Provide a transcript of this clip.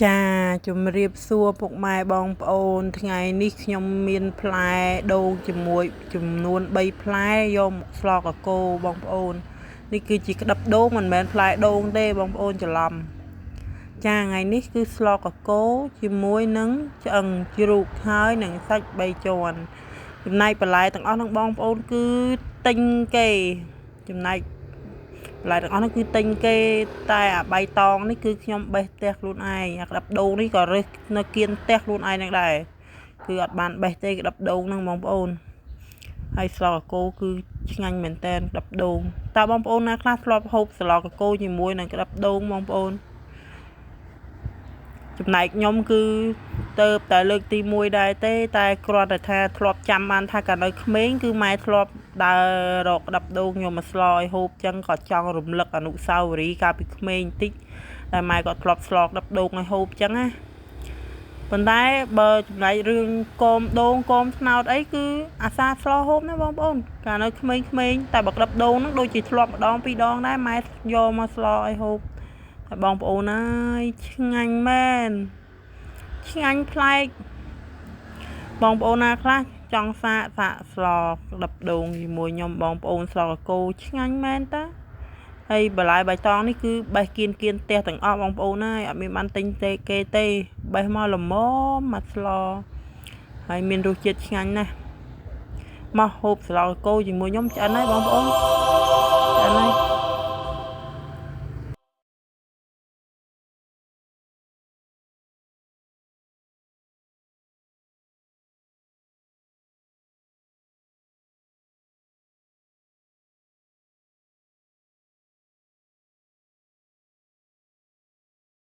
ចាជំរាបសួរពុកម៉ែបងប្អូនថ្ងៃនេះខ្ញុំមានផ្លែដូងជាមួយចំនួន3ផ្លែយកមកស្លកកូរបងប្អូននេះគឺជាក្តាប់ដូងមិនមែនផ្លែដូងទេបងប្អូនច្រឡំចាថ្ងៃនេះគឺស្លកកូរជាមួយនឹងឆ្អឹងជ្រូកហើយនឹងសាច់3ជាន់ចំណែកបន្លែទាំងអស់នឹងបងប្អូនគឺទិញគេចំណែកបន្លែទាំងអស់នេះគឺទិញគេតែអាបៃតងនេះគឺខ្ញុំបេះផ្ទះខ្លួនឯងអាក្តាប់ដូងនេះក៏រើសនៅគៀនផ្ទះខ្លួនឯងនឹងដែរគឺអត់បានបេះទេក្តាប់ដូងហ្នឹងបងប្អូនហើយស្លកកូរគឺឆ្ងាញ់មែនតើក្តាប់ដូងតើបងប្អូនណាខ្លះធ្លាប់ហូបស្លកកូរជាមួយនឹងក្តាប់ដូងបងប្អូនចំណែកខ្ញុំគឺទៅតែលើកទី1ដែរទេតែគ្រាន់តែថាធ្លាប់ចាំបានថាកាលនៅក្មេងគឺម៉ែធ្លាប់ដើររកក្តាប់ដូងខ្ញុំមកស្លឲ្យហូបចឹងក៏ចង់រំលឹកអនុស្សាវរីយ៍កាលពីក្មេងបន្តិចតែម៉ែក៏ធ្លាប់ស្លក្តាប់ដូងឲ្យហូបចឹងណាប៉ុន្តែបើចំណែករឿងគមដូងគមត្នោតអីគឺអាសាស្លហូបណាបងប្អូនកាលនៅក្មេងៗតែបើក្តាប់ដូងហ្នឹងដូចជាធ្លាប់ម្ដងពីរដងដែរម៉ែយកមកស្លឲ្យហូបតែបងប្អូនអើយឆ្ងាញ់មែនឆ្ងាញ់ប្លែកបងប្អូនណាខ្លះចង់សាកស្លក្តាប់ដូងជាមួយខ្ញុំបងប្អូនស្លកកូរឆ្ងាញ់មែនតាហើយបន្លែបៃតងនេះគឺបេះគៀនផ្ទះទាំងអស់បងប្អូនហើយអត់មានបានទិញទេគេទេបេះមកល្មមមកស្លហើយមានរសជាតិឆ្ងាញ់ណាស់មកហូបស្លកកូរជាមួយខ្ញុំឆ្អិនហើយបងប្អូន